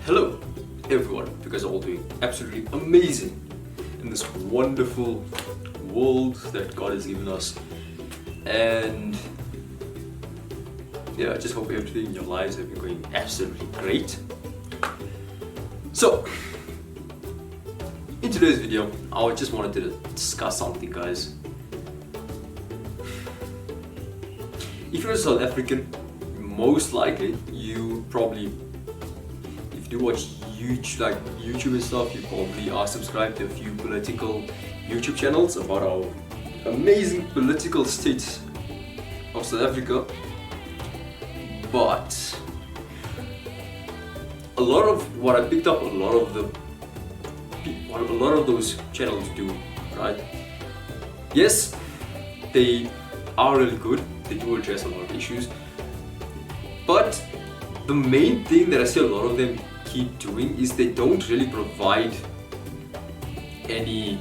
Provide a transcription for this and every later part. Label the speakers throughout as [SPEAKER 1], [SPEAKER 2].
[SPEAKER 1] Hello everyone, because all doing absolutely amazing in this wonderful world that God has given us. And yeah, I just hope everything in your lives have been going absolutely great. So in today's video, I just wanted to discuss something, guys. If you're a South African, most likely you probably, if you watch YouTube and stuff, you probably are subscribed to a few political YouTube channels about our amazing political state of South Africa. But a lot of what I picked up, a lot of those channels do, right? Yes, they are really good. They do address a lot of issues. But the main thing that I see a lot of them keep doing is they don't really provide any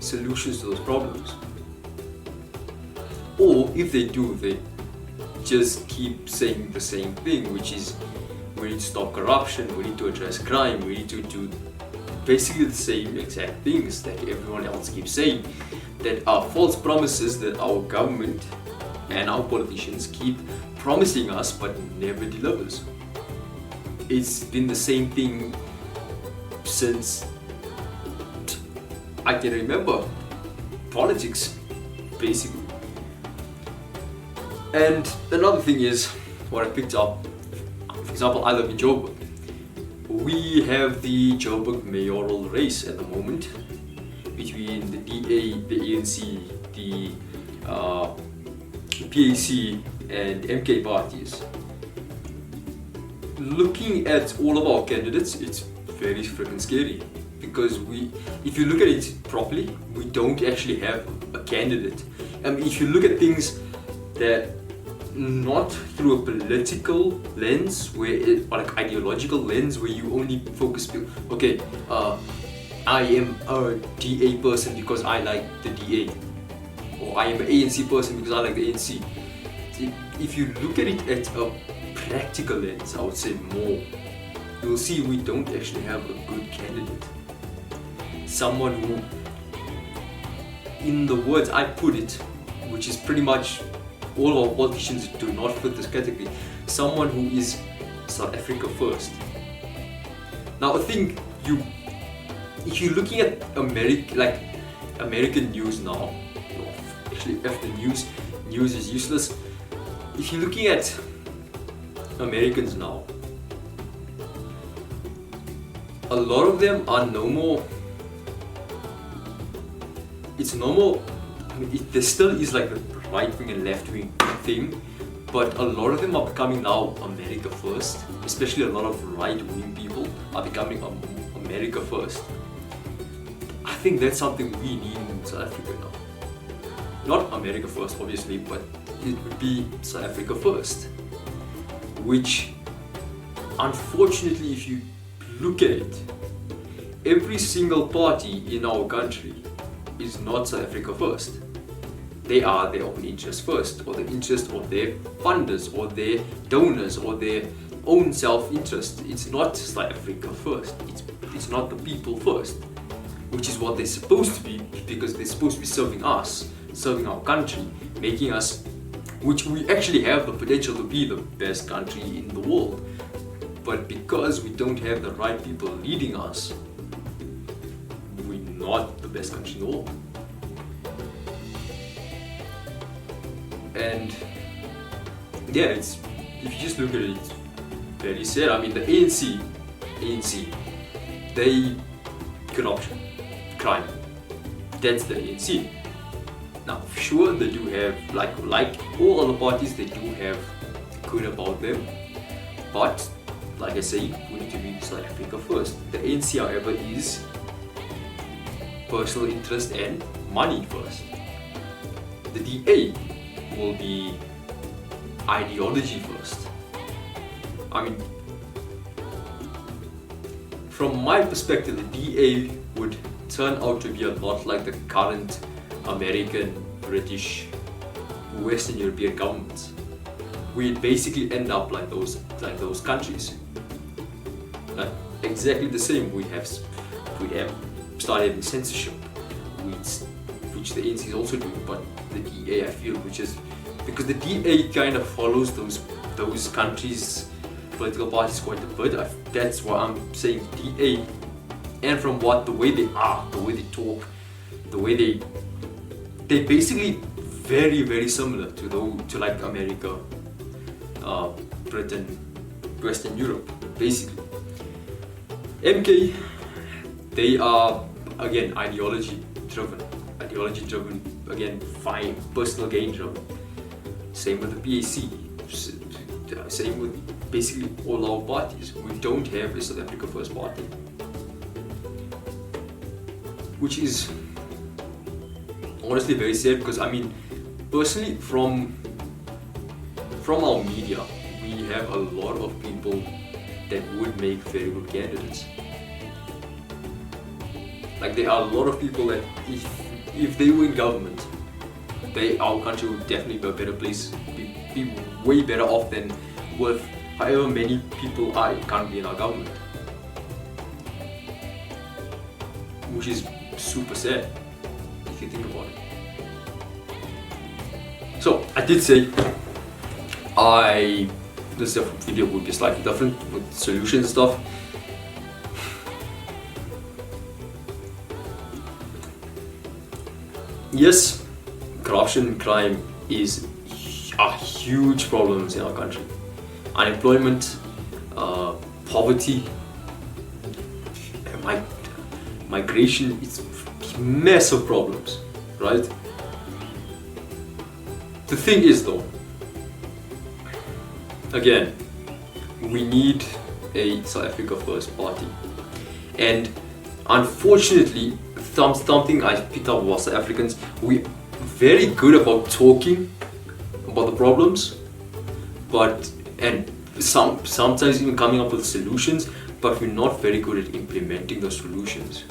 [SPEAKER 1] solutions to those problems. Or if they do, they just keep saying the same thing, which is we need to stop corruption, we need to address crime, we need to do basically the same exact things that everyone else keeps saying, that are false promises that our government and our politicians keep promising us but never delivers. It's been the same thing since I can remember politics, basically. And another thing is what I picked up, for example, I live in Joburg. We have the Joburg mayoral race at the moment between the DA, the ANC, the PAC and MK parties. Looking at all of our candidates, it's very freaking scary, because if you look at it properly, we don't actually have a candidate. If you look at things that not through a political lens, or like ideological lens, where you only focus, okay, I am a DA person because I like the DA, or I am an ANC person because I like the ANC. If you look at it at a practical lens, I would say more, you'll see we don't actually have a good candidate. Someone who, in the words I put it, which is pretty much all of our politicians do not fit this category, someone who is South Africa first. Now I think if you're looking at American news now, actually if the news is useless, if you're looking at Americans now, a lot of them are no more, it's no more, there still is like the right wing and left wing thing, but a lot of them are becoming now America first, especially a lot of right wing people are becoming America first. I think that's something we need in South Africa now. Not America first, obviously, but it would be South Africa first. Which, unfortunately, if you look at it, every single party in our country is not South Africa first. They are their own interest first, or the interest of their funders, or their donors, or their own self-interest. It's not South Africa first. It's not the people first, which is what they're supposed to be, because they're supposed to be serving us, serving our country, making us, which we actually have the potential to be the best country in the world. But because we don't have the right people leading us, we're not the best country in the world. And yeah, if you just look at it, it's very sad. I mean, the ANC, they corruption, crime, that's the ANC. Now, sure, they do have, like all other parties, they do have good about them. But, like I say, we need to be South Africa first. The ANC, however, is personal interest and money first. The DA will be ideology first. I mean, from my perspective, the DA would turn out to be a lot like the current American, British, Western European governments. we'd basically end up like those countries. Like exactly the same. We have started having censorship, which the ANC is also doing, but the DA, I feel, which is because the DA kind of follows those countries' political parties quite a bit. That's why I'm saying DA, and from the way they are, the way they talk, the way they basically very, very similar to like America, Britain, Western Europe, basically. MK, they are again ideology driven, again, fine, personal gain driven. Same with the PAC, same with basically all our parties. We don't have a South Africa First party, which is honestly very sad, because I mean, personally, from our media, we have a lot of people that would make very good candidates. Like there are a lot of people that if they were in government, our country would definitely be a better place, be way better off than with however many people are currently in our government, which is super sad if you think about it. So I did say this video would be slightly different with solutions and stuff. Yes, corruption and crime are huge problems in our country. Unemployment, poverty, migration, it's massive problems, right? The thing is though, again, we need a South Africa First party, and unfortunately, something I picked up about South Africans, we're very good about talking about the problems, and sometimes even coming up with solutions, but we're not very good at implementing those solutions.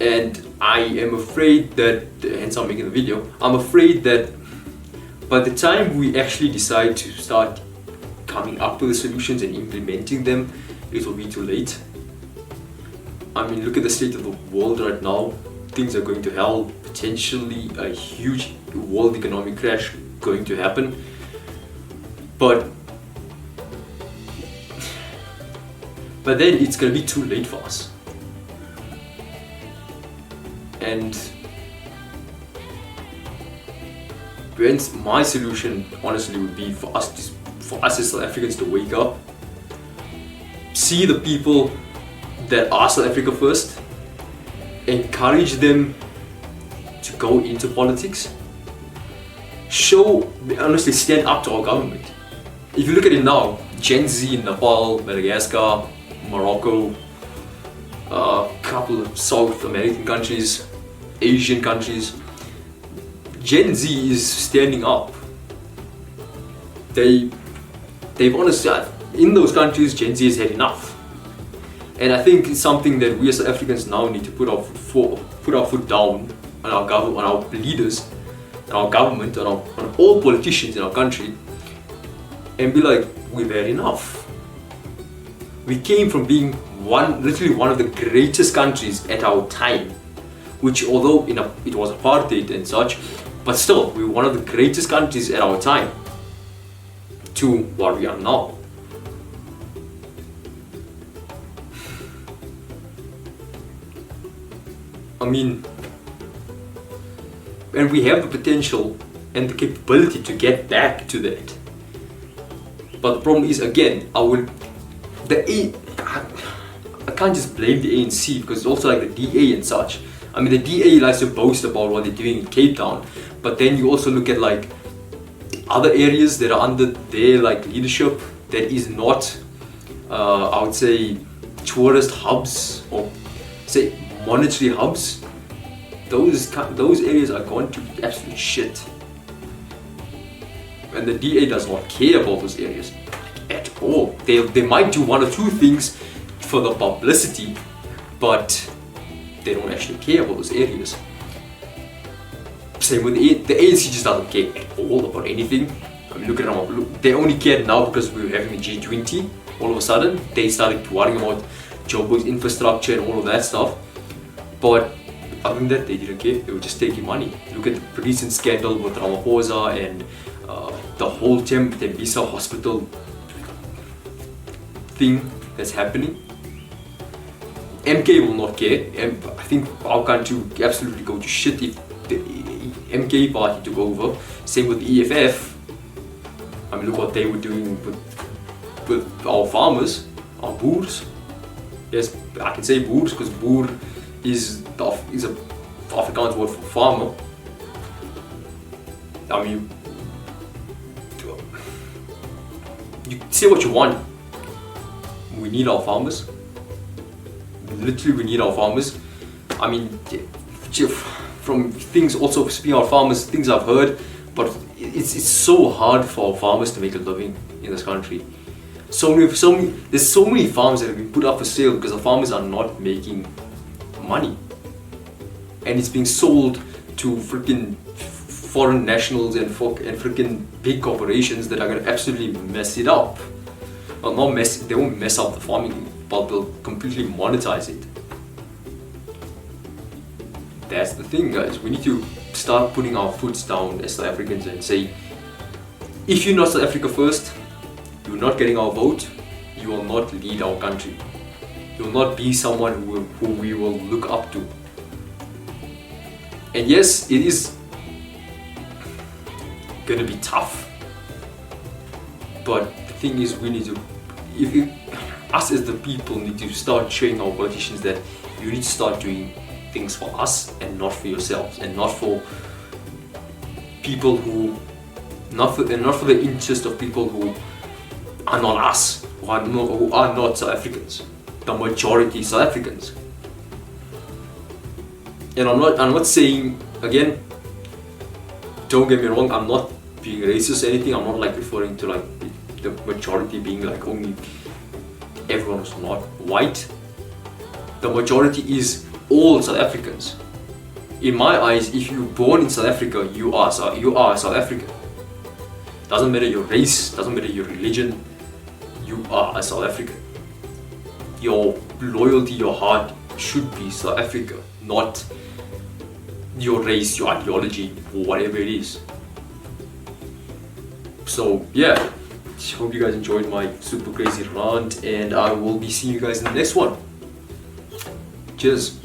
[SPEAKER 1] And I am afraid that, hence I'm making the video, I'm afraid that by the time we actually decide to start coming up with the solutions and implementing them, it will be too late. I mean, look at the state of the world right now. Things are going to hell, potentially a huge world economic crash going to happen. But then it's going to be too late for us. And hence my solution honestly would be for us as South Africans to wake up, see the people that are South Africa First, encourage them to go into politics, honestly stand up to our government. If you look at it now, Gen Z in Nepal, Madagascar, Morocco, a couple of South American countries, Asian countries, Gen Z is standing up. They've honestly, in those countries, Gen Z has had enough. And I think it's something that we as South Africans now need to put our foot down on our government, on our leaders, on our government, on all politicians in our country, and be like, we've had enough. We came from being literally one of the greatest countries at our time, which although it was apartheid and such, but still we were one of the greatest countries at our time to what we are now. I mean, and we have the potential and the capability to get back to that. But the problem is, again, I can't just blame the ANC, because it's also like the DA and such. I mean, the DA likes to boast about what they're doing in Cape Town, but then you also look at like other areas that are under their like leadership that is not, I would say, tourist hubs or say monetary hubs. Those areas are gone to absolute shit, and the DA does not care about those areas at all. They might do one or two things for the publicity, but they don't actually care about those areas. Same with the ANC just doesn't care at all about anything. I mean, look at them. Look, they only cared now because we were having the G20. All of a sudden, they started worrying about Joburg's infrastructure and all of that stuff. But other than that, they didn't care. They were just taking money. Look at the recent scandal with Ramaphosa and the whole Tembisa hospital thing that's happening. MK will not care. I think our country would absolutely go to shit if the MK party took over. Same with the EFF. I mean, look what they were doing with our farmers, our boers. Yes, I can say boers because boer is a Afrikaans word for farmer. I mean, you say what you want. We need our farmers. Literally, we need our farmers. I mean, from things also speaking of farmers, things I've heard, but it's so hard for farmers to make a living in this country. There's so many farms that have been put up for sale because the farmers are not making money, and it's being sold to freaking foreign nationals and freaking big corporations that are gonna absolutely mess it up. Well, not mess. They won't mess up the farming, but they'll completely monetize it. That's the thing, guys. We need to start putting our foots down as South Africans and say, if you're not South Africa first, you're not getting our vote, you will not lead our country. You will not be someone who we will look up to. And yes, it is gonna be tough, but the thing is, we need to, us as the people need to start showing our politicians that you need to start doing things for us and not for yourselves, and not for people who, not for the interest of people who are not us, who are not South Africans, the majority South Africans. And I'm not saying, again, don't get me wrong, I'm not being racist or anything. I'm not like referring to like the majority being like only everyone who's not white. The majority is all South Africans. In my eyes, if you're born in South Africa, you are South African. Doesn't matter your race, doesn't matter your religion, you are a South African. Your loyalty, your heart should be South Africa, not your race, your ideology, or whatever it is. So yeah, hope you guys enjoyed my super crazy rant, and I will be seeing you guys in the next one. Cheers.